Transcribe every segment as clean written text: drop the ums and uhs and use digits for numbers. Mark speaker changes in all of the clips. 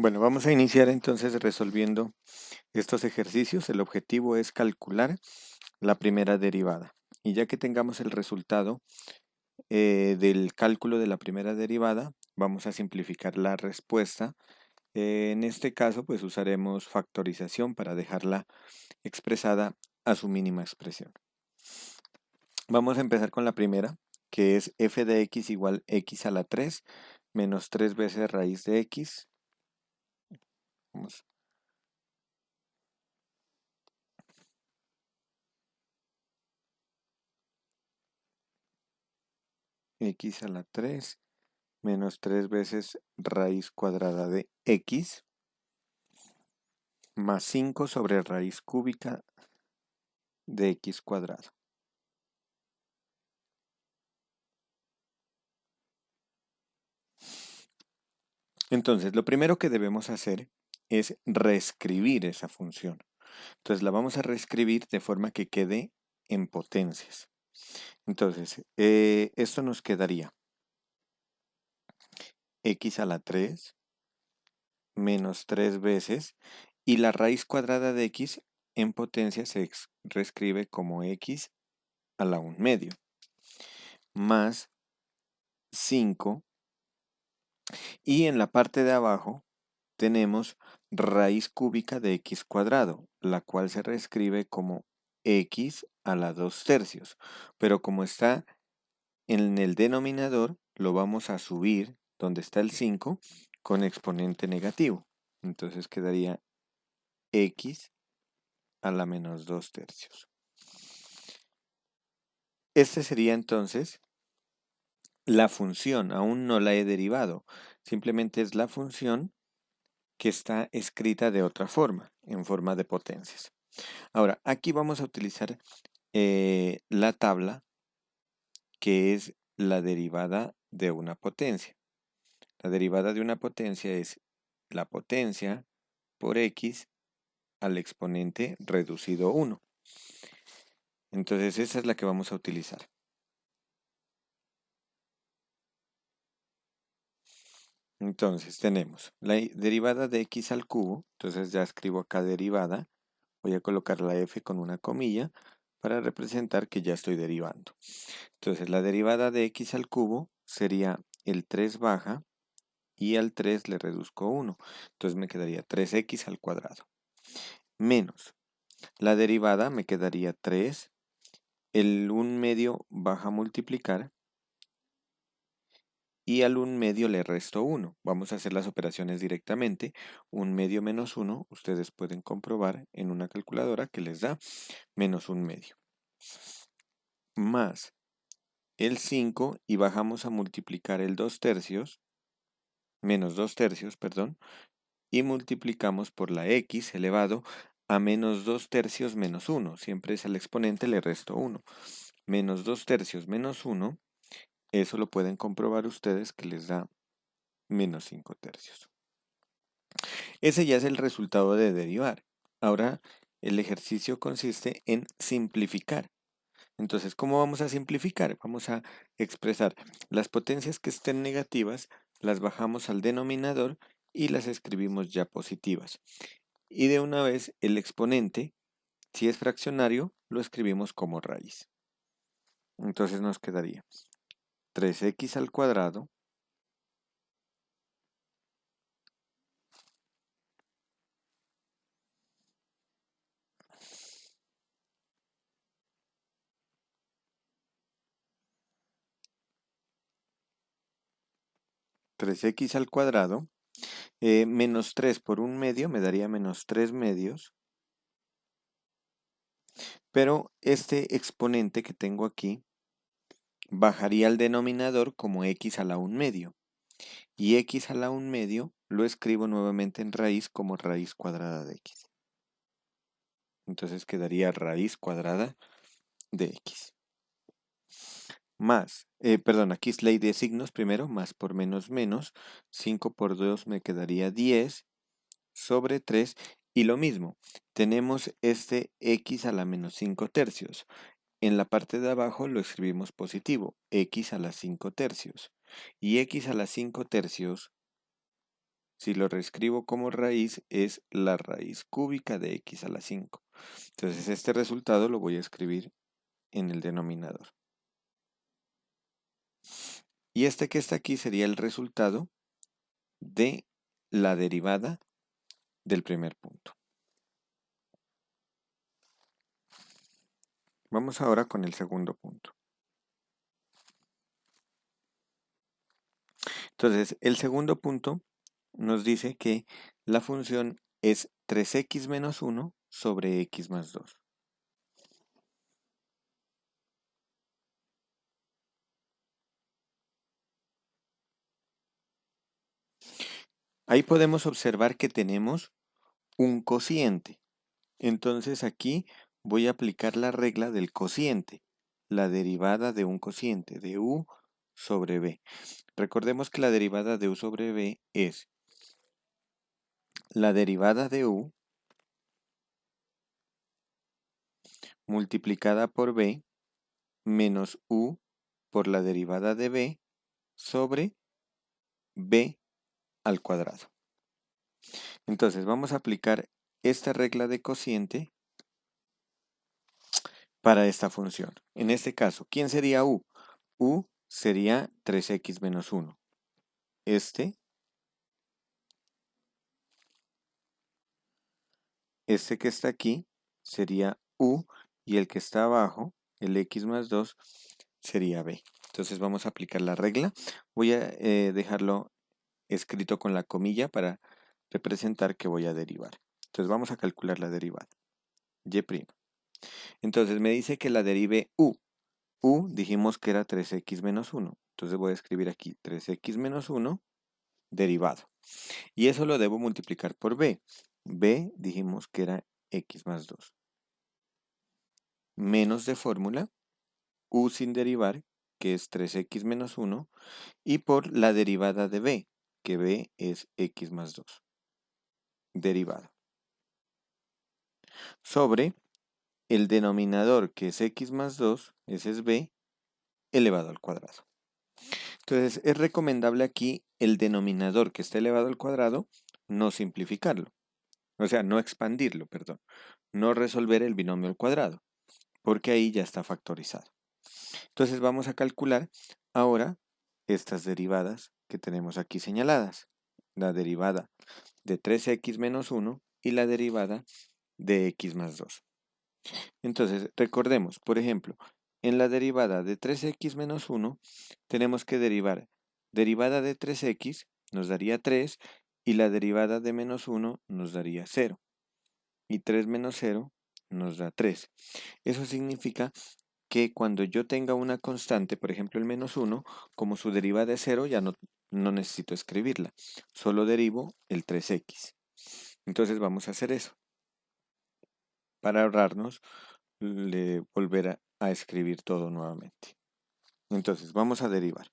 Speaker 1: Bueno, vamos a iniciar entonces resolviendo estos ejercicios. El objetivo es calcular la primera derivada. Y ya que tengamos el resultado del cálculo de la primera derivada, vamos a simplificar la respuesta. En este caso, pues usaremos factorización para dejarla expresada a su mínima expresión. Vamos a empezar con la primera, que es f de x igual x a la 3 menos 3 veces raíz de x. Vamos x a la 3 menos 3 veces raíz cuadrada de x más 5 sobre raíz cúbica de x cuadrado. Entonces, lo primero que debemos hacer es reescribir esa función. Entonces, la vamos a reescribir de forma que quede en potencias. Entonces, esto nos quedaría x a la 3 menos 3 veces, y la raíz cuadrada de x en potencia se reescribe como x a la 1 medio, más 5, y en la parte de abajo tenemos raíz cúbica de x cuadrado, la cual se reescribe como x a la 2 tercios, pero como está en el denominador, lo vamos a subir donde está el 5 con exponente negativo. Entonces quedaría x a la menos 2 tercios. Este sería entonces la función, aún no la he derivado, simplemente es la función que está escrita de otra forma, en forma de potencias. Ahora, aquí vamos a utilizar la tabla que es la derivada de una potencia. La derivada de una potencia es la potencia por x al exponente reducido 1. Entonces, esa es la que vamos a utilizar. Entonces, tenemos la derivada de x al cubo. Entonces, ya escribo acá derivada. Voy a colocar la f con una comilla para representar que ya estoy derivando. Entonces, la derivada de x al cubo sería el 3 baja y al 3 le reduzco 1. Entonces me quedaría 3x al cuadrado. Menos la derivada me quedaría 3. El 1 medio baja a multiplicar y al 1 medio le resto 1. Vamos a hacer las operaciones directamente. 1 medio menos 1, ustedes pueden comprobar en una calculadora que les da menos 1 medio. Más el 5 y bajamos a multiplicar el 2 tercios, menos 2 tercios, perdón, y multiplicamos por la x elevado a menos 2 tercios menos 1. Siempre es al exponente, le resto 1. Menos 2 tercios menos 1, eso lo pueden comprobar ustedes que les da menos 5 tercios. Ese ya es el resultado de derivar. Ahora el ejercicio consiste en simplificar. Entonces, ¿cómo vamos a simplificar? Vamos a expresar las potencias que estén negativas, las bajamos al denominador y las escribimos ya positivas. Y de una vez el exponente, si es fraccionario, lo escribimos como raíz. Entonces nos quedaría 3x al cuadrado menos 3 por 1 medio me daría menos 3 medios, pero este exponente que tengo aquí bajaría al denominador como x a la 1 medio, y x a la 1 medio lo escribo nuevamente en raíz como raíz cuadrada de x. Entonces quedaría raíz cuadrada de x. Más, perdón, aquí es ley de signos primero, más por menos menos, 5 por 2 me quedaría 10 sobre 3, y lo mismo, tenemos este x a la menos 5 tercios. En la parte de abajo lo escribimos positivo, x a la 5 tercios. Y x a la 5 tercios si lo reescribo como raíz, es la raíz cúbica de x a la 5. Entonces este resultado lo voy a escribir en el denominador. Y este que está aquí sería el resultado de la derivada del primer punto. Vamos ahora con el segundo punto. Entonces, el segundo punto nos dice que la función es 3x menos 1 sobre x más 2. Ahí podemos observar que tenemos un cociente. Entonces aquí voy a aplicar la regla del cociente, la derivada de un cociente, de u sobre b. Recordemos que la derivada de u sobre b es la derivada de u multiplicada por b menos u por la derivada de b sobre b al cuadrado. Entonces vamos a aplicar esta regla de cociente para esta función. En este caso, ¿quién sería u? U sería 3x menos 1. Este que está aquí sería u y el que está abajo, el x más 2, sería b. Entonces vamos a aplicar la regla. Voy a dejarlo escrito con la comilla para representar que voy a derivar. Entonces vamos a calcular la derivada. Y'. Entonces me dice que la derive u. U dijimos que era 3x menos 1. Entonces voy a escribir aquí 3x menos 1 derivado. Y eso lo debo multiplicar por b. B dijimos que era x más 2. Menos de fórmula, u sin derivar, que es 3x menos 1, y por la derivada de b, que b es x más 2. Derivado. Sobre el denominador, que es x más 2, ese es b, elevado al cuadrado. Entonces es recomendable aquí el denominador que está elevado al cuadrado, no simplificarlo. O sea, no expandirlo, perdón. No resolver el binomio al cuadrado, porque ahí ya está factorizado. Entonces vamos a calcular ahora estas derivadas que tenemos aquí señaladas. La derivada de 3x menos 1 y la derivada de x más 2. Entonces, recordemos, por ejemplo, en la derivada de 3x menos 1 tenemos que derivar derivada de 3x nos daría 3 y la derivada de menos 1 nos daría 0. Y 3 menos 0 nos da 3. Eso significa que cuando yo tenga una constante, por ejemplo el menos 1, como su derivada es 0, ya no necesito escribirla. Solo derivo el 3x. Entonces vamos a hacer eso. Para ahorrarnos volver a escribir todo nuevamente. Entonces vamos a derivar.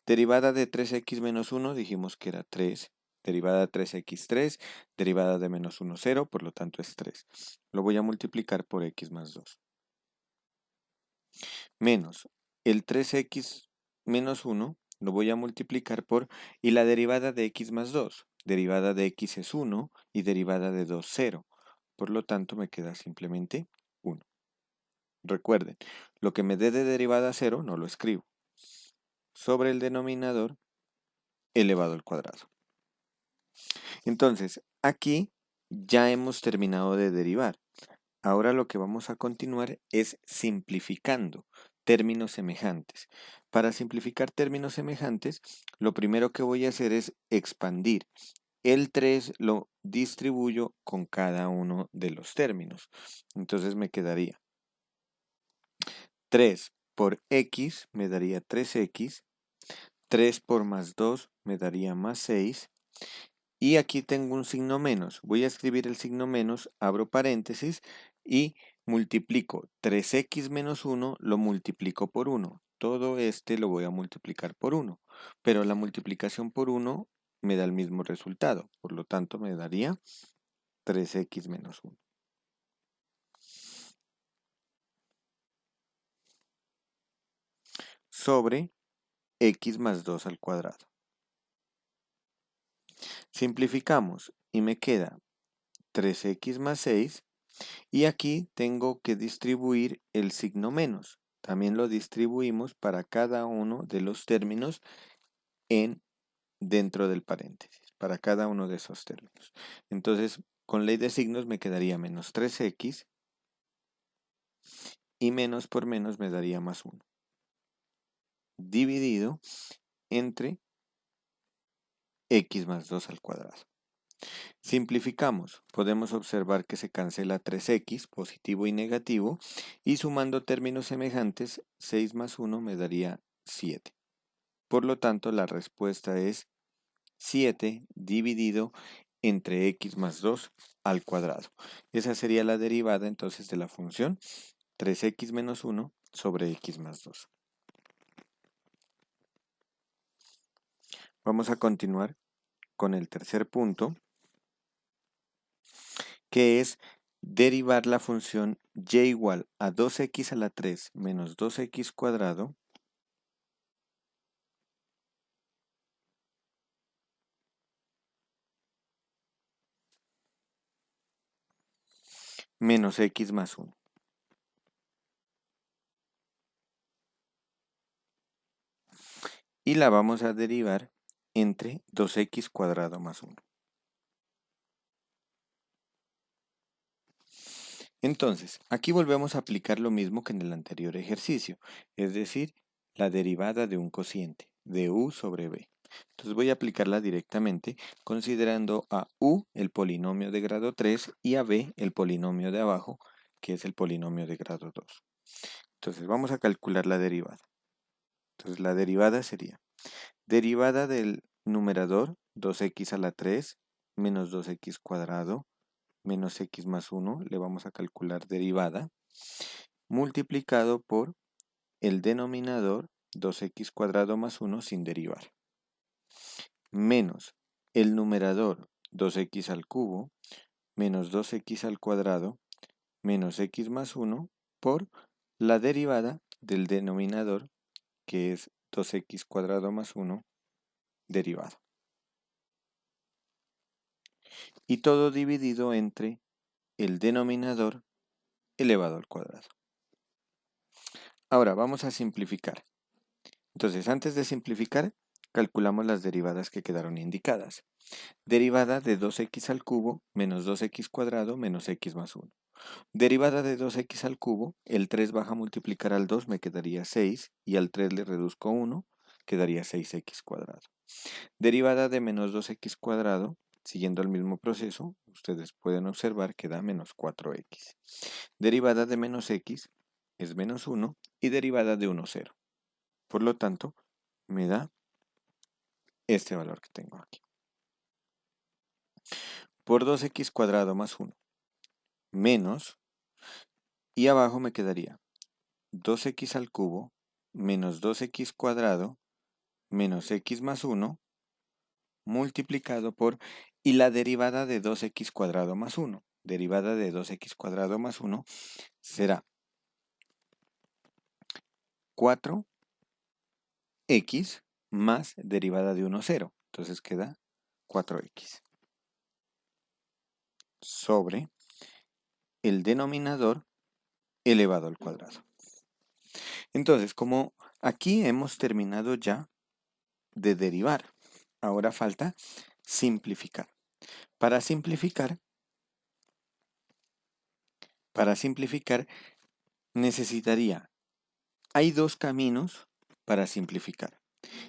Speaker 1: Derivada de 3x menos 1 dijimos que era 3. Derivada de 3x 3. Derivada de menos 1 0, por lo tanto es 3. Lo voy a multiplicar por x más 2. Menos el 3x menos 1 lo voy a multiplicar por, y la derivada de x más 2. Derivada de x es 1 y derivada de 2 0. Por lo tanto me queda simplemente 1. Recuerden, lo que me dé de derivada 0 no lo escribo. Sobre el denominador elevado al cuadrado. Entonces, aquí ya hemos terminado de derivar. Ahora lo que vamos a continuar es simplificando términos semejantes. Para simplificar términos semejantes, lo primero que voy a hacer es expandir. El 3 lo distribuyo con cada uno de los términos. Entonces me quedaría 3 por x me daría 3x. 3 por más 2 me daría más 6. Y aquí tengo un signo menos. Voy a escribir el signo menos, abro paréntesis y multiplico 3x menos 1, lo multiplico por 1. Todo este lo voy a multiplicar por 1. Pero la multiplicación por 1 me da el mismo resultado. Por lo tanto, me daría 3x menos 1. Sobre x más 2 al cuadrado. Simplificamos y me queda 3x más 6 y aquí tengo que distribuir el signo menos. También lo distribuimos para cada uno de los términos dentro del paréntesis, para cada uno de esos términos. Entonces, con ley de signos me quedaría menos 3x y menos por menos me daría más 1, dividido entre x más 2 al cuadrado. Simplificamos, podemos observar que se cancela 3x, positivo y negativo, y sumando términos semejantes, 6 más 1 me daría 7. Por lo tanto, la respuesta es 7 dividido entre x más 2 al cuadrado. Esa sería la derivada entonces de la función 3x menos 1 sobre x más 2. Vamos a continuar con el tercer punto, que es derivar la función y igual a 2x a la 3 menos 2x cuadrado menos x más 1. Y la vamos a derivar entre 2x cuadrado más 1. Entonces, aquí volvemos a aplicar lo mismo que en el anterior ejercicio, es decir, la derivada de un cociente, de u sobre b. Entonces voy a aplicarla directamente considerando a u el polinomio de grado 3 y a b el polinomio de abajo, que es el polinomio de grado 2. Entonces vamos a calcular la derivada. Entonces la derivada sería derivada del numerador 2x a la 3 menos 2x cuadrado menos x más 1, le vamos a calcular derivada, multiplicado por el denominador 2x cuadrado más 1 sin derivar, menos el numerador 2x al cubo menos 2x al cuadrado menos x más 1 por la derivada del denominador, que es 2x cuadrado más 1 derivado. Y todo dividido entre el denominador elevado al cuadrado. Ahora vamos a simplificar. Entonces, antes de simplificar, calculamos las derivadas que quedaron indicadas. Derivada de 2x al cubo menos 2x cuadrado menos x más 1. Derivada de 2x al cubo, el 3 baja a multiplicar al 2, me quedaría 6, y al 3 le reduzco 1, quedaría 6x cuadrado. Derivada de menos 2x cuadrado, siguiendo el mismo proceso, ustedes pueden observar que da menos 4x. Derivada de menos x es menos 1 y derivada de 1, 0. Por lo tanto, me da este valor que tengo aquí. Por 2x cuadrado más 1 menos, y abajo me quedaría 2x al cubo menos 2x cuadrado menos x más 1 multiplicado por, y la derivada de 2x cuadrado más 1. Derivada de 2x cuadrado más 1 será 4x más derivada de 1, 0. Entonces queda 4x sobre el denominador elevado al cuadrado. Entonces, como aquí hemos terminado ya de derivar, ahora falta simplificar. Para simplificar necesitaría, hay dos caminos para simplificar.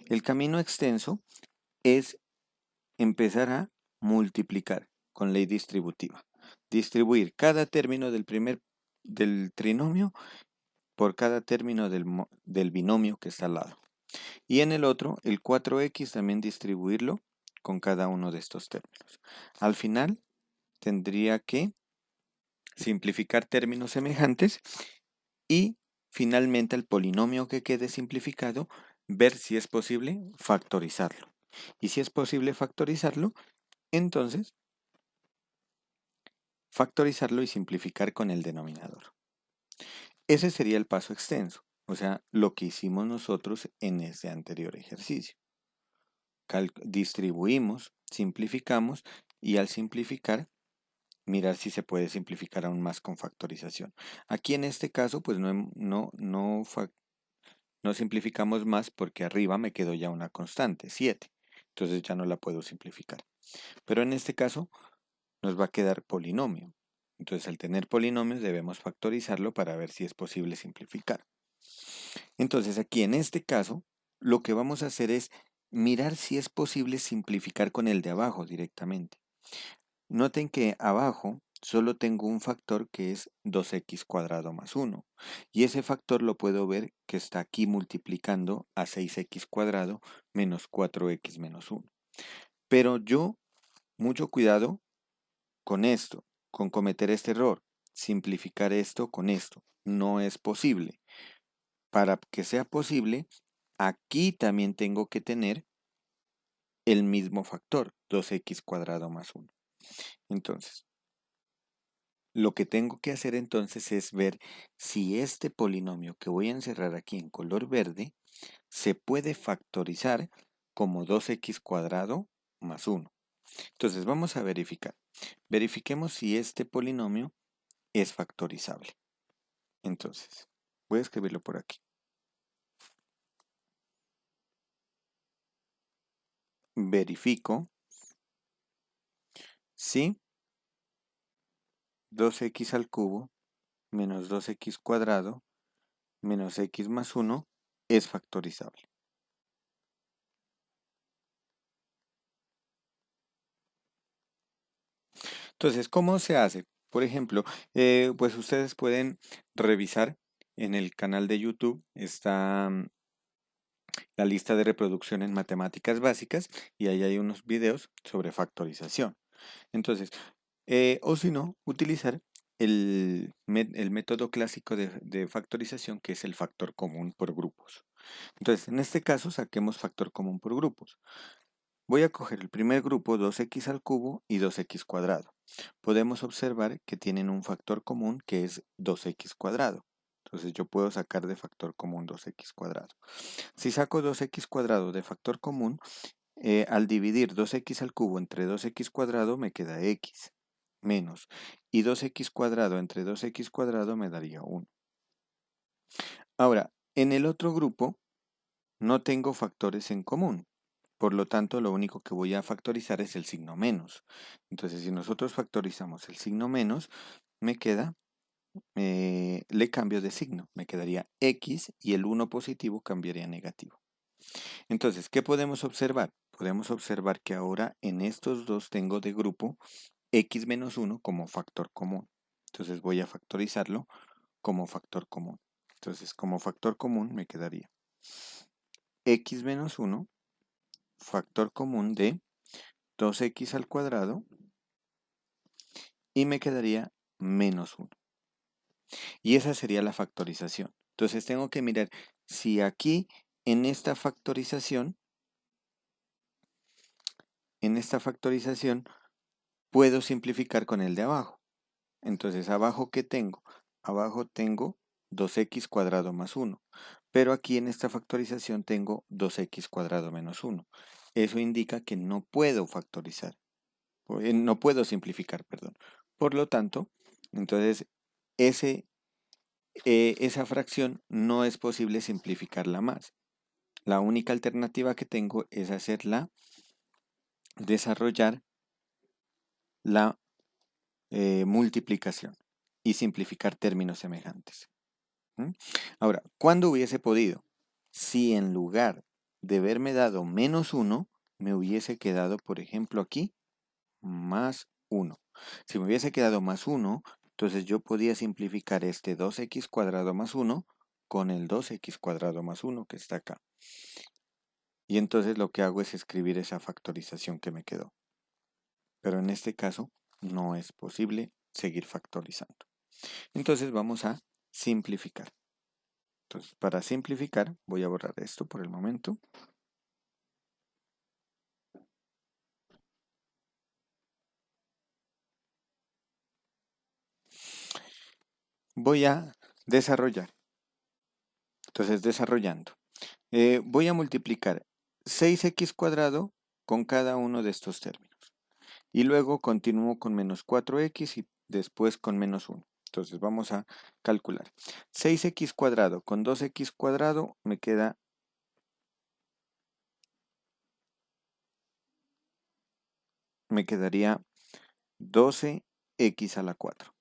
Speaker 1: El camino extenso es empezar a multiplicar con ley distributiva. Distribuir cada término del trinomio por cada término del binomio que está al lado. Y en el otro, el 4x también distribuirlo con cada uno de estos términos. Al final, tendría que simplificar términos semejantes y finalmente al polinomio que quede simplificado, ver si es posible factorizarlo. Y si es posible factorizarlo, entonces factorizarlo y simplificar con el denominador. Ese sería el paso extenso, o sea, lo que hicimos nosotros en ese anterior ejercicio. distribuimos, simplificamos y al simplificar, mirar si se puede simplificar aún más con factorización. Aquí en este caso, pues no simplificamos más porque arriba me quedó ya una constante, 7. Entonces ya no la puedo simplificar. Pero en este caso nos va a quedar polinomio. Entonces al tener polinomios debemos factorizarlo para ver si es posible simplificar. Entonces aquí en este caso lo que vamos a hacer es mirar si es posible simplificar con el de abajo directamente. Noten que abajo solo tengo un factor que es 2x cuadrado más 1. Y ese factor lo puedo ver que está aquí multiplicando a 6x cuadrado menos 4x menos 1. Pero yo, mucho cuidado con esto, con cometer este error. Simplificar esto con esto. No es posible. Para que sea posible, aquí también tengo que tener el mismo factor, 2x cuadrado más 1. Entonces, lo que tengo que hacer entonces es ver si este polinomio que voy a encerrar aquí en color verde se puede factorizar como 2x cuadrado más 1. Entonces vamos a verificar. Verifiquemos si este polinomio es factorizable. Entonces, voy a escribirlo por aquí. Verifico si 2x al cubo menos 2x cuadrado menos x más 1 es factorizable. Entonces, ¿cómo se hace? Por ejemplo, pues ustedes pueden revisar en el canal de YouTube, está la lista de reproducción en matemáticas básicas y ahí hay unos videos sobre factorización. Entonces, o si no, utilizar el método clásico de factorización, que es el factor común por grupos. Entonces, en este caso, saquemos factor común por grupos. Voy a coger el primer grupo, 2x al cubo y 2x cuadrado. Podemos observar que tienen un factor común que es 2x cuadrado. Entonces yo puedo sacar de factor común 2x cuadrado. Si saco 2x cuadrado de factor común, al dividir 2x al cubo entre 2x cuadrado me queda x menos. Y 2x cuadrado entre 2x cuadrado me daría 1. Ahora, en el otro grupo no tengo factores en común. Por lo tanto, lo único que voy a factorizar es el signo menos. Entonces, si nosotros factorizamos el signo menos, me queda, le cambio de signo. Me quedaría x y el 1 positivo cambiaría a negativo. Entonces, ¿qué podemos observar? Podemos observar que ahora en estos dos tengo de grupo x menos 1 como factor común. Entonces voy a factorizarlo como factor común. Entonces, como factor común me quedaría x menos 1, factor común de 2x al cuadrado, y me quedaría menos 1. Y esa sería la factorización. Entonces tengo que mirar si aquí en esta factorización puedo simplificar con el de abajo. Entonces abajo, ¿qué tengo? Abajo tengo 2x cuadrado más 1. Pero aquí en esta factorización tengo 2x cuadrado menos 1. Eso indica que no puedo factorizar. No puedo simplificar, perdón. Por lo tanto, entonces esa fracción no es posible simplificarla más. La única alternativa que tengo es desarrollar la multiplicación y simplificar términos semejantes. ¿Mm? Ahora, ¿cuándo hubiese podido? Si en lugar de haberme dado menos 1, me hubiese quedado, por ejemplo, aquí, más 1. Si me hubiese quedado más 1, entonces yo podía simplificar este 2x cuadrado más 1 con el 2x cuadrado más 1 que está acá. Y entonces lo que hago es escribir esa factorización que me quedó. Pero en este caso no es posible seguir factorizando. Entonces vamos a simplificar. Entonces para simplificar voy a borrar esto por el momento. Voy a desarrollar. Entonces desarrollando. Voy a multiplicar 6x cuadrado con cada uno de estos términos. Y luego continúo con menos 4x y después con menos 1. Entonces vamos a calcular. 6x cuadrado con 2x cuadrado me quedaría 12x a la 4.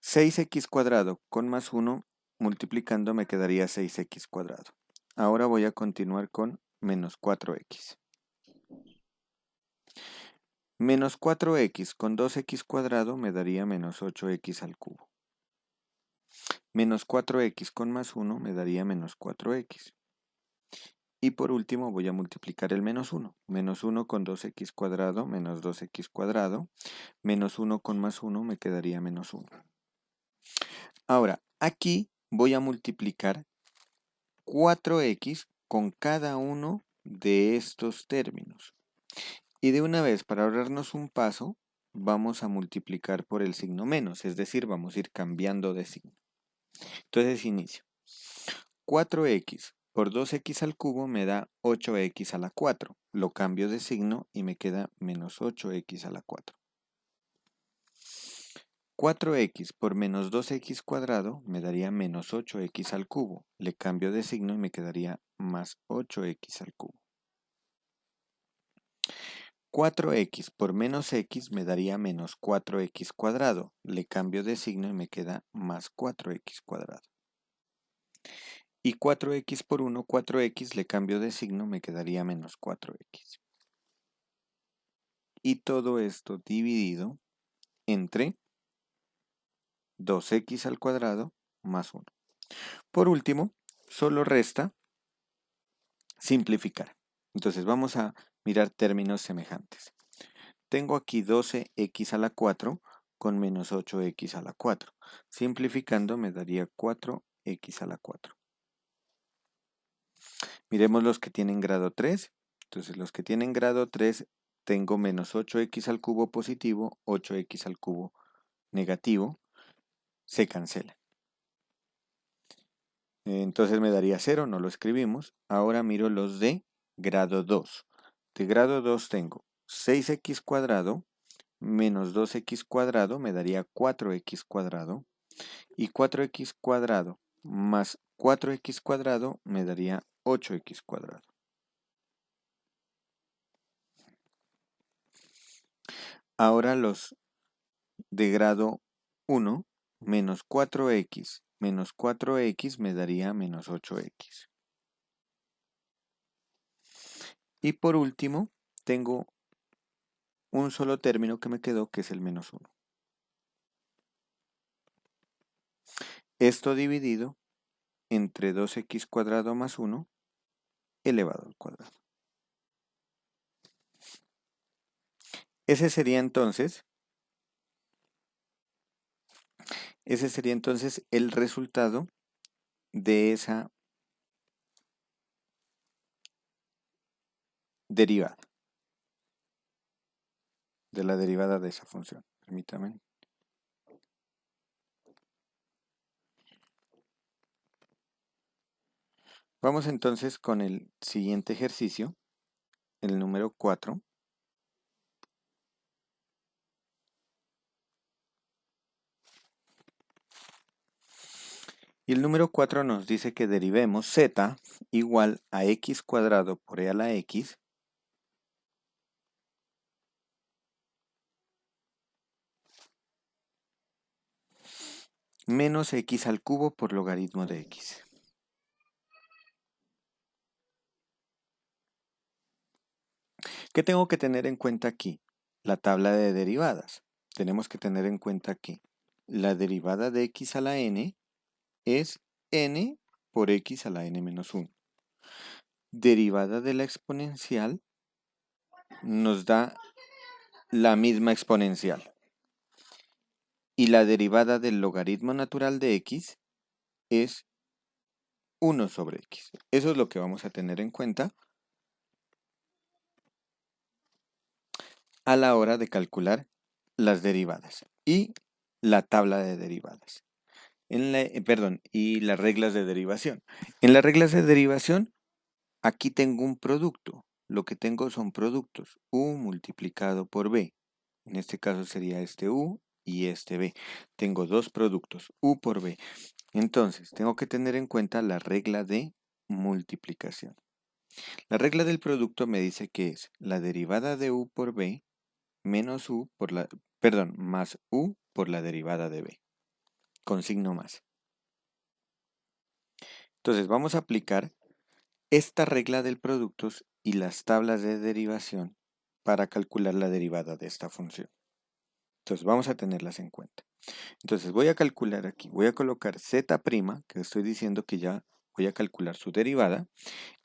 Speaker 1: 6x cuadrado con más 1 multiplicando me quedaría 6x cuadrado. Ahora voy a continuar con menos 4x. Menos 4x con 2x cuadrado me daría menos 8x al cubo. Menos 4x con más 1 me daría menos 4x. Y por último voy a multiplicar el menos 1. Menos 1 con 2x cuadrado menos 2x cuadrado. Menos 1 con más 1 me quedaría menos 1. Ahora, aquí voy a multiplicar 4x con cada uno de estos términos. Y de una vez, para ahorrarnos un paso, vamos a multiplicar por el signo menos, es decir, vamos a ir cambiando de signo. Entonces inicio. 4x por 2x al cubo me da 8x a la 4. Lo cambio de signo y me queda menos 8x a la 4. 4x por menos 2x cuadrado me daría menos 8x al cubo. Le cambio de signo y me quedaría más 8x al cubo. 4x por menos x me daría menos 4x cuadrado. Le cambio de signo y me queda más 4x cuadrado. Y 4x por 1, 4x, le cambio de signo, me quedaría menos 4x. Y todo esto dividido entre 2x al cuadrado más 1. Por último, solo resta simplificar. Entonces vamos a mirar términos semejantes. Tengo aquí 12x a la 4 con menos 8x a la 4. Simplificando me daría 4x a la 4. Miremos los que tienen grado 3. Entonces los que tienen grado 3 tengo menos 8x al cubo positivo, 8x al cubo negativo. Se cancela. Entonces me daría 0, no lo escribimos. Ahora miro los de grado 2. De grado 2 tengo 6x cuadrado menos 2x cuadrado me daría 4x cuadrado. Y 4x cuadrado más 4x cuadrado me daría 8x cuadrado. Ahora los de grado 1 menos 4x menos 4x me daría menos 8x. Y por último, tengo un solo término que me quedó, que es el menos 1. Esto dividido entre 2x cuadrado más 1 elevado al cuadrado. Ese sería entonces el resultado de esa derivada. De la derivada de esa función. Permítame. Vamos entonces con el siguiente ejercicio, el número 4. Y el número 4 nos dice que derivemos z igual a x cuadrado por e a la x menos x al cubo por logaritmo de x. ¿Qué tengo que tener en cuenta aquí? La tabla de derivadas. Tenemos que tener en cuenta aquí la derivada de x a la n es n por x a la n menos 1. Derivada de la exponencial nos da la misma exponencial. Y la derivada del logaritmo natural de x es 1 sobre x. Eso es lo que vamos a tener en cuenta a la hora de calcular las derivadas y la tabla de derivadas. Y las reglas de derivación. En las reglas de derivación, aquí tengo un producto. lo que tengo son productos. U multiplicado por B. En este caso sería este U y este B. Tengo dos productos, U por B. Entonces, tengo que tener en cuenta la regla de multiplicación. La regla del producto me dice que es la derivada de U por B menos U por la, perdón, más U por la derivada de B, con signo más. Entonces, vamos a aplicar esta regla del productos y las tablas de derivación para calcular la derivada de esta función. Entonces, vamos a tenerlas en cuenta. Entonces, voy a calcular aquí, voy a colocar z', que estoy diciendo que ya voy a calcular su derivada,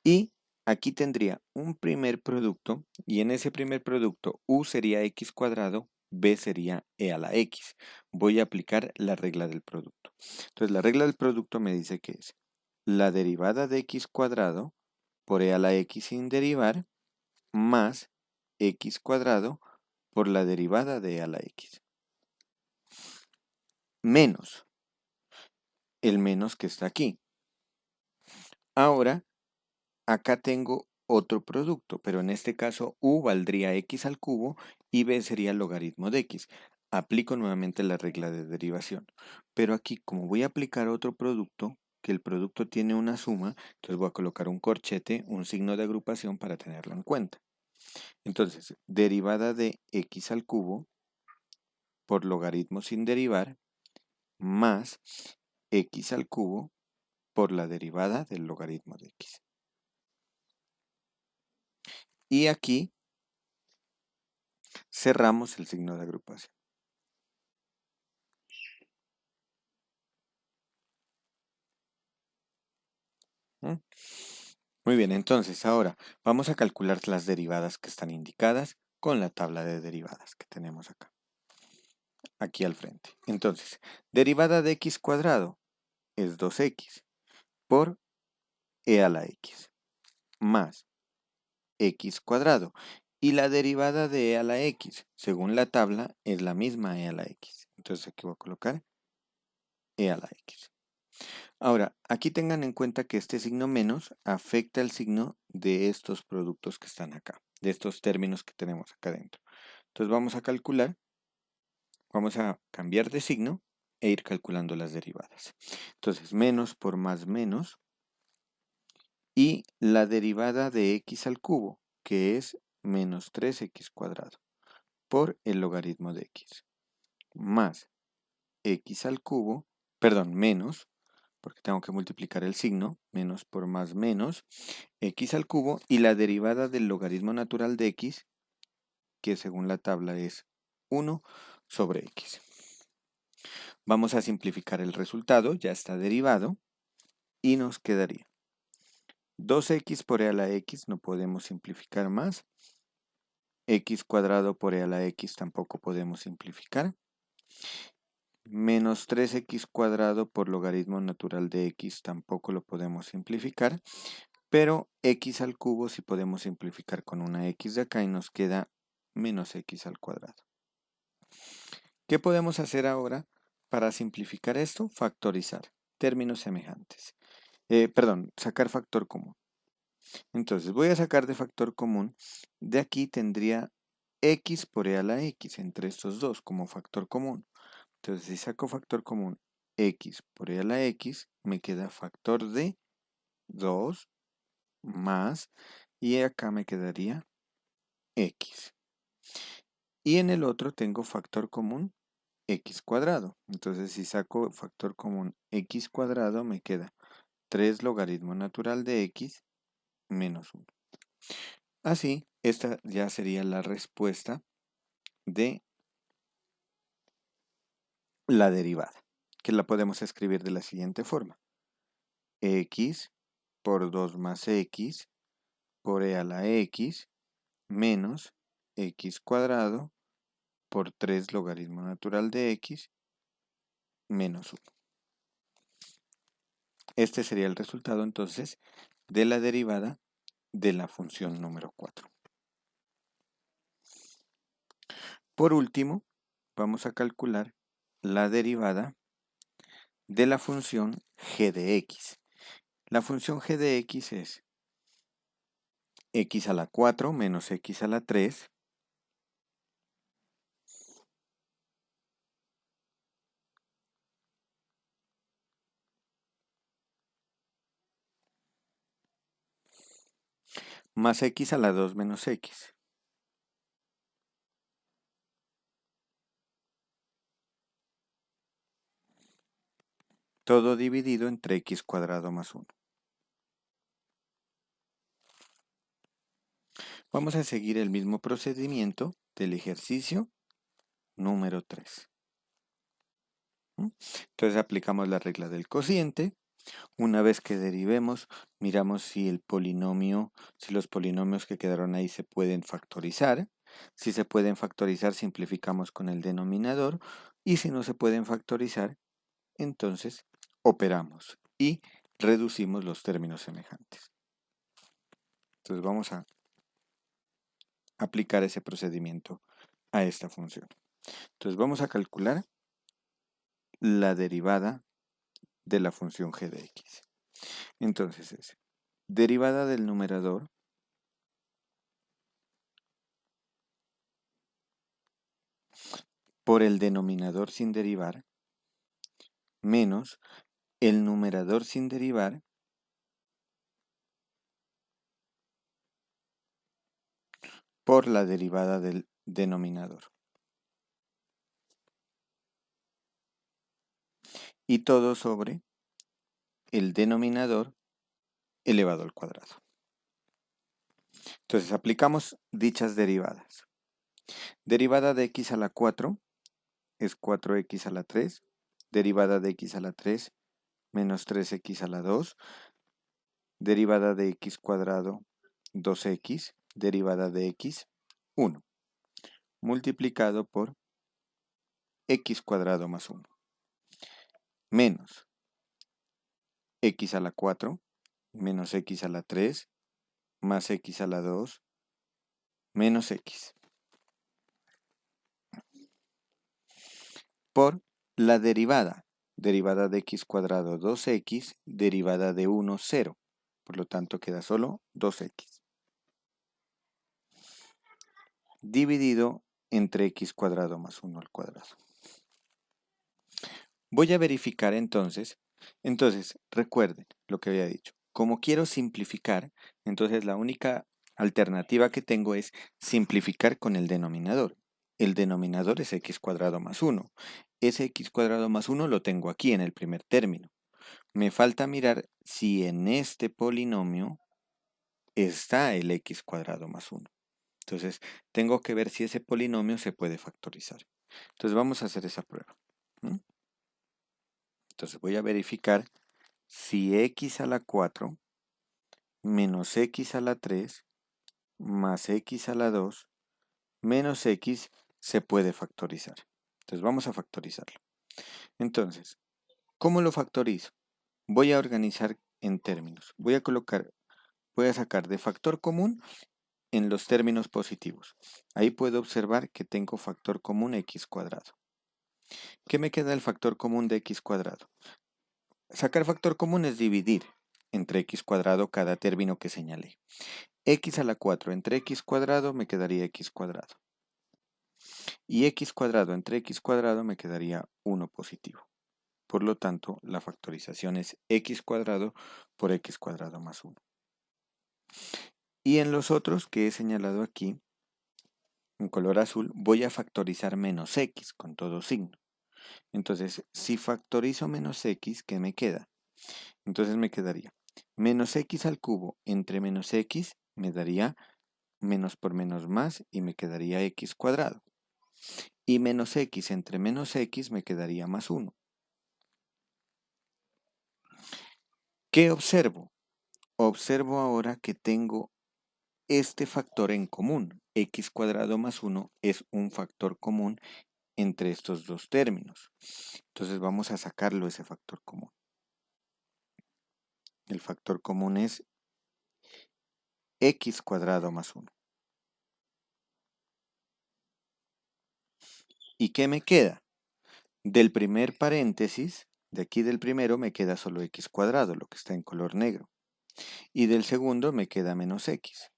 Speaker 1: y aquí tendría un primer producto, y en ese primer producto u sería x cuadrado, b sería e a la x. Voy a aplicar la regla del producto. Entonces, la regla del producto me dice que es la derivada de x cuadrado por e a la x sin derivar, más x cuadrado por la derivada de e a la x. Menos el menos que está aquí. Ahora, acá tengo otro producto, pero en este caso u valdría x al cubo y b sería el logaritmo de x. Aplico nuevamente la regla de derivación. Pero aquí, como voy a aplicar otro producto, que el producto tiene una suma, entonces voy a colocar un corchete, un signo de agrupación para tenerlo en cuenta. Entonces, derivada de x al cubo por logaritmo sin derivar más x al cubo por la derivada del logaritmo de x. Y aquí cerramos el signo de agrupación. Muy bien, entonces ahora vamos a calcular las derivadas que están indicadas con la tabla de derivadas que tenemos acá, aquí al frente. Entonces, derivada de x cuadrado es 2x por e a la x más x cuadrado. Y la derivada de e a la x, según la tabla, es la misma e a la x. Entonces aquí voy a colocar e a la x. Ahora, aquí tengan en cuenta que este signo menos afecta el signo de estos productos que están acá, de estos términos que tenemos acá adentro. Entonces vamos a calcular, vamos a cambiar de signo e ir calculando las derivadas. Entonces, menos por más menos y la derivada de x al cubo, que es menos 3x cuadrado, por el logaritmo de x, más x al cubo, perdón, menos, porque tengo que multiplicar el signo, menos por más menos, x al cubo, y la derivada del logaritmo natural de x, que según la tabla es 1 sobre x. Vamos a simplificar el resultado, ya está derivado, y nos quedaría 2x por e a la x, no podemos simplificar más, x cuadrado por e a la x tampoco podemos simplificar, menos 3x cuadrado por logaritmo natural de x tampoco lo podemos simplificar, pero x al cubo sí podemos simplificar con una x de acá y nos queda menos x al cuadrado. ¿Qué podemos hacer ahora para simplificar esto? Factorizar términos semejantes. Sacar factor común. Entonces voy a sacar de factor común, de aquí tendría x por e a la x entre estos dos como factor común. Entonces si saco factor común x por e a la x, me queda factor de 2 más, y acá me quedaría x. Y en el otro tengo factor común x cuadrado. Entonces si saco factor común x cuadrado, me queda 3 logaritmo natural de x menos 1. Así, esta ya sería la respuesta de la derivada, que la podemos escribir de la siguiente forma. X por 2 más x por e a la x menos x cuadrado por 3 logaritmo natural de x menos 1. Este sería el resultado entonces de la derivada de la función número 4. Por último, vamos a calcular la derivada de la función g de x. La función g de x es x a la 4 menos x a la 3 más x a la 2 menos x. Todo dividido entre x cuadrado más 1. Vamos a seguir el mismo procedimiento del ejercicio número 3. Entonces aplicamos la regla del cociente. Una vez que derivemos, miramos si los polinomios que quedaron ahí se pueden factorizar. Si se pueden factorizar, simplificamos con el denominador. Y si no se pueden factorizar, entonces operamos y reducimos los términos semejantes. Entonces vamos a aplicar ese procedimiento a esta función. Entonces vamos a calcular la derivada de la función g de x. Entonces es derivada del numerador por el denominador sin derivar menos el numerador sin derivar por la derivada del denominador. Y todo sobre el denominador elevado al cuadrado. Entonces aplicamos dichas derivadas. Derivada de x a la 4 es 4x a la 3. Derivada de x a la 3 menos 3x a la 2. Derivada de x cuadrado 2x. Derivada de x 1. Multiplicado por x cuadrado más 1. Menos x a la 4 menos x a la 3 más x a la 2 menos x. Por la derivada. Derivada de x cuadrado 2x, derivada de 1, 0. Por lo tanto queda solo 2x. Dividido entre x cuadrado más 1 al cuadrado. Voy a verificar entonces. Recuerden lo que había dicho. Como quiero simplificar, entonces la única alternativa que tengo es simplificar con el denominador. El denominador es x cuadrado más 1. Ese x cuadrado más 1 lo tengo aquí en el primer término. Me falta mirar si en este polinomio está el x cuadrado más 1. Entonces, tengo que ver si ese polinomio se puede factorizar. Entonces, vamos a hacer esa prueba. Entonces, voy a verificar si x a la 4 menos x a la 3 más x a la 2 menos x se puede factorizar. Entonces, vamos a factorizarlo. Entonces, ¿cómo lo factorizo? Voy a organizar en términos. Voy a sacar de factor común en los términos positivos. Ahí puedo observar que tengo factor común x cuadrado. ¿Qué me queda el factor común de x cuadrado? Sacar factor común es dividir entre x cuadrado cada término que señalé. X a la 4 entre x cuadrado me quedaría x cuadrado. Y x cuadrado entre x cuadrado me quedaría 1 positivo. Por lo tanto, la factorización es x cuadrado por x cuadrado más 1. Y en los otros que he señalado aquí, en color azul, voy a factorizar menos x con todo signo. Entonces, si factorizo menos x, ¿qué me queda? Entonces me quedaría menos x al cubo entre menos x me daría menos por menos más y me quedaría x cuadrado. Y menos x entre menos x me quedaría más 1. ¿Qué observo? Observo ahora que tengo este factor en común. X cuadrado más 1 es un factor común entre estos dos términos. Entonces vamos a sacarlo ese factor común. El factor común es x cuadrado más 1. ¿Y qué me queda? Del primer paréntesis, de aquí del primero me queda solo x cuadrado, lo que está en color negro. Y del segundo me queda menos x.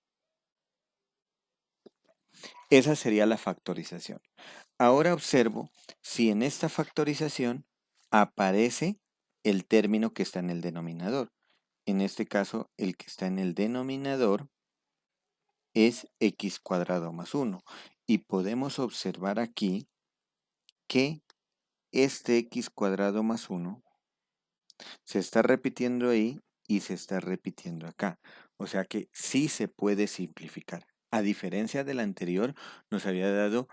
Speaker 1: Esa sería la factorización. Ahora observo si en esta factorización aparece el término que está en el denominador. En este caso, el que está en el denominador es x cuadrado más 1. Y podemos observar aquí que este x cuadrado más 1 se está repitiendo ahí y se está repitiendo acá. O sea que sí se puede simplificar. A diferencia del anterior, nos había dado,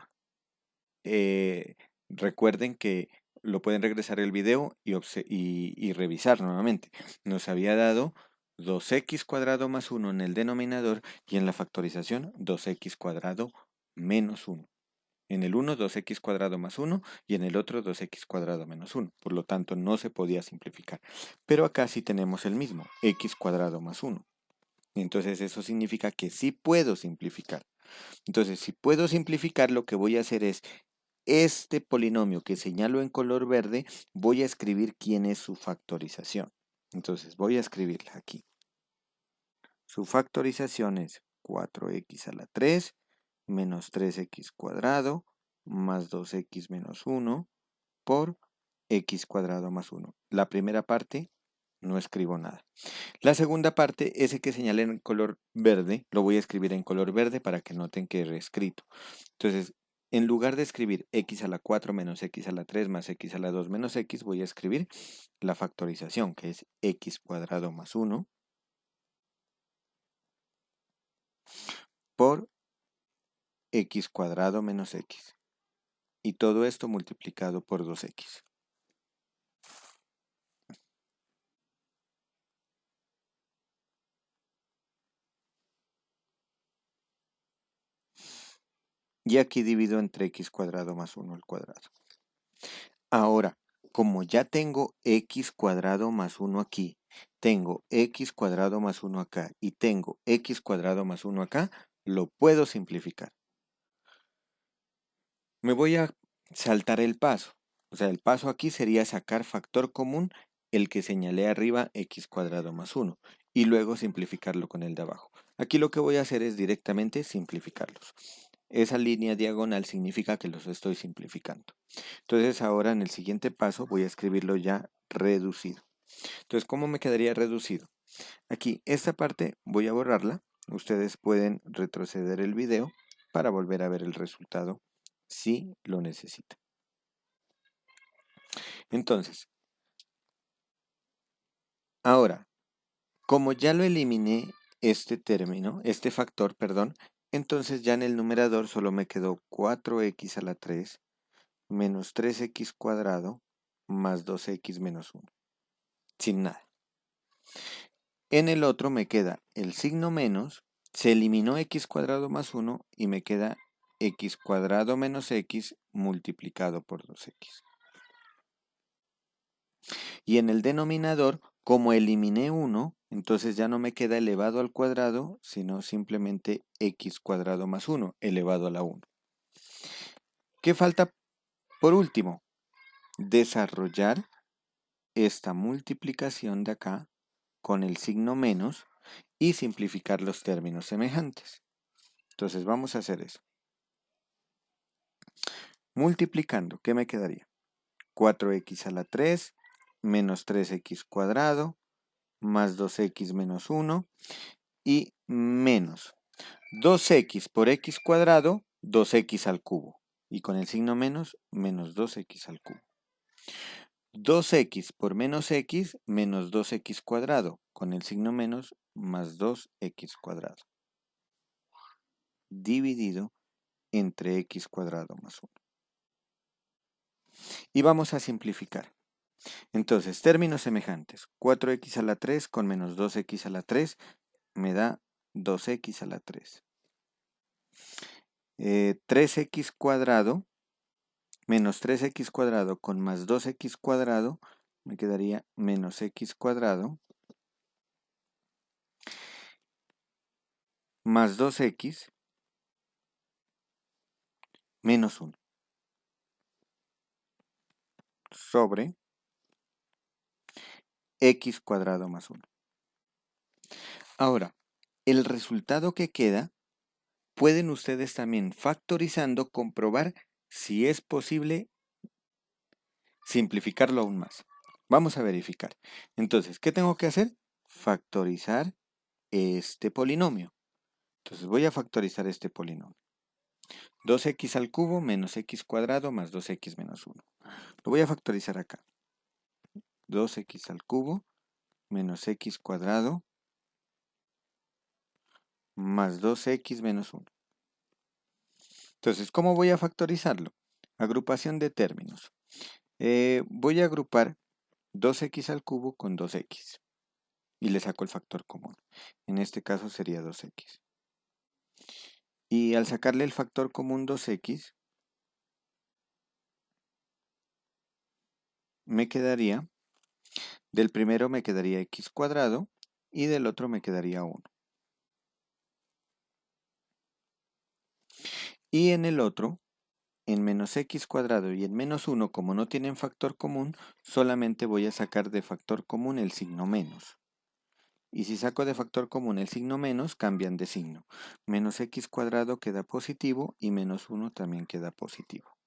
Speaker 1: recuerden que lo pueden regresar el video y revisar nuevamente. Nos había dado 2x cuadrado más 1 en el denominador y en la factorización 2x cuadrado menos 1. En el uno 2x cuadrado más 1 y en el otro 2x cuadrado menos 1. Por lo tanto, no se podía simplificar. Pero acá sí tenemos el mismo, x cuadrado más 1. Entonces eso significa que sí puedo simplificar. Entonces, si puedo simplificar, lo que voy a hacer es este polinomio que señalo en color verde, voy a escribir quién es su factorización. Entonces voy a escribirla aquí. Su factorización es 4x a la 3 menos 3x cuadrado más 2x menos 1 por x cuadrado más 1. La primera parte no escribo nada. La segunda parte, ese que señalé en color verde, lo voy a escribir en color verde para que noten que he reescrito. Entonces, en lugar de escribir x a la 4 menos x a la 3 más x a la 2 menos x, voy a escribir la factorización, que es x cuadrado más 1 por x cuadrado menos x. Y todo esto multiplicado por 2x. Y aquí divido entre x cuadrado más 1 al cuadrado. Ahora, como ya tengo x cuadrado más 1 aquí, tengo x cuadrado más 1 acá y tengo x cuadrado más 1 acá, lo puedo simplificar. Me voy a saltar el paso. O sea, el paso aquí sería sacar factor común, el que señalé arriba, x cuadrado más 1, y luego simplificarlo con el de abajo. Aquí lo que voy a hacer es directamente simplificarlos. Esa línea diagonal significa que los estoy simplificando. Entonces ahora en el siguiente paso voy a escribirlo ya reducido. Entonces, ¿cómo me quedaría reducido? Aquí, esta parte voy a borrarla. Ustedes pueden retroceder el video para volver a ver el resultado si lo necesitan. Entonces, ahora, como ya lo eliminé este término, este factor, perdón, entonces ya en el numerador solo me quedó 4x a la 3 menos 3x cuadrado más 2x menos 1, sin nada. En el otro me queda el signo menos, se eliminó x cuadrado más 1 y me queda x cuadrado menos x multiplicado por 2x. Y en el denominador, como eliminé 1, entonces ya no me queda elevado al cuadrado, sino simplemente x cuadrado más 1 elevado a la 1. ¿Qué falta por último? Desarrollar esta multiplicación de acá con el signo menos y simplificar los términos semejantes. Entonces vamos a hacer eso. Multiplicando, ¿qué me quedaría? 4x a la 3 menos 3x cuadrado más 2x menos 1 y menos 2x por x cuadrado, 2x al cubo. Y con el signo menos, menos 2x al cubo. 2x por menos x, menos 2x cuadrado. Con el signo menos, más 2x cuadrado. Dividido entre x cuadrado más 1. Y vamos a simplificar. Entonces, términos semejantes. 4x a la 3 con menos 2x a la 3 me da 2x a la 3. 3x cuadrado menos 3x cuadrado con más 2x cuadrado me quedaría menos x cuadrado más 2x menos 1 sobre x cuadrado más 1. Ahora, el resultado que queda pueden ustedes también factorizando comprobar si es posible simplificarlo aún más. Vamos a verificar. Entonces, ¿qué tengo que hacer? Factorizar este polinomio. Entonces voy a factorizar este polinomio. 2x al cubo menos x cuadrado más 2x menos 1. Lo voy a factorizar acá. 2x al cubo menos x cuadrado más 2x menos 1. Entonces, ¿cómo voy a factorizarlo? Agrupación de términos. Voy a agrupar 2x al cubo con 2x y le saco el factor común. En este caso sería 2x. Y al sacarle el factor común 2x, me quedaría, del primero me quedaría x cuadrado y del otro me quedaría 1. Y en el otro, en menos x cuadrado y en menos 1, como no tienen factor común, solamente voy a sacar de factor común el signo menos. Y si saco de factor común el signo menos, cambian de signo. Menos x cuadrado queda positivo y menos 1 también queda positivo.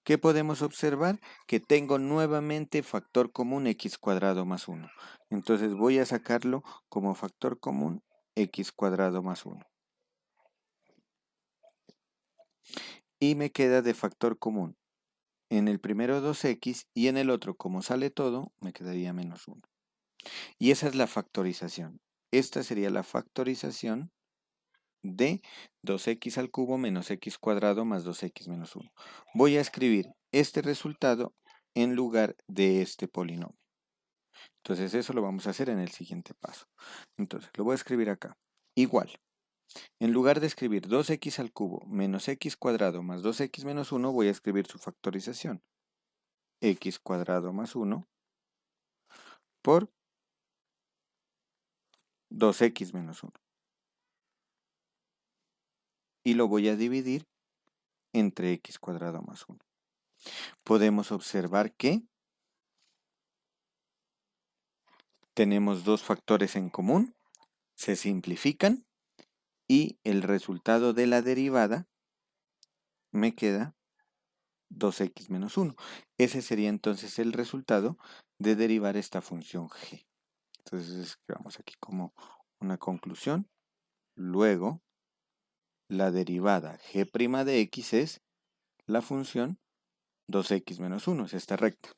Speaker 1: ¿Qué podemos observar? Que tengo nuevamente factor común x cuadrado más 1. Entonces voy a sacarlo como factor común x cuadrado más 1. Y me queda de factor común en el primero 2x y en el otro, como sale todo, me quedaría menos 1. Y esa es la factorización. Esta sería la factorización de 2x al cubo menos x cuadrado más 2x menos 1. Voy a escribir este resultado en lugar de este polinomio. Entonces eso lo vamos a hacer en el siguiente paso. Entonces lo voy a escribir acá. Igual. En lugar de escribir 2x al cubo menos x cuadrado más 2x menos 1, voy a escribir su factorización. X cuadrado más 1 por 2x menos 1. Y lo voy a dividir entre x cuadrado más 1. Podemos observar que tenemos dos factores en común, se simplifican y el resultado de la derivada me queda 2x menos 1. Ese sería entonces el resultado de derivar esta función g. Entonces escribamos aquí como una conclusión. Luego, la derivada g' de x es la función 2x menos 1, es esta recta.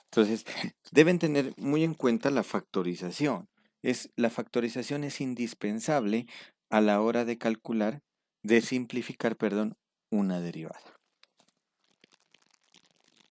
Speaker 1: Entonces, deben tener muy en cuenta la factorización. La factorización es indispensable a la hora de calcular, de simplificar, perdón, una derivada.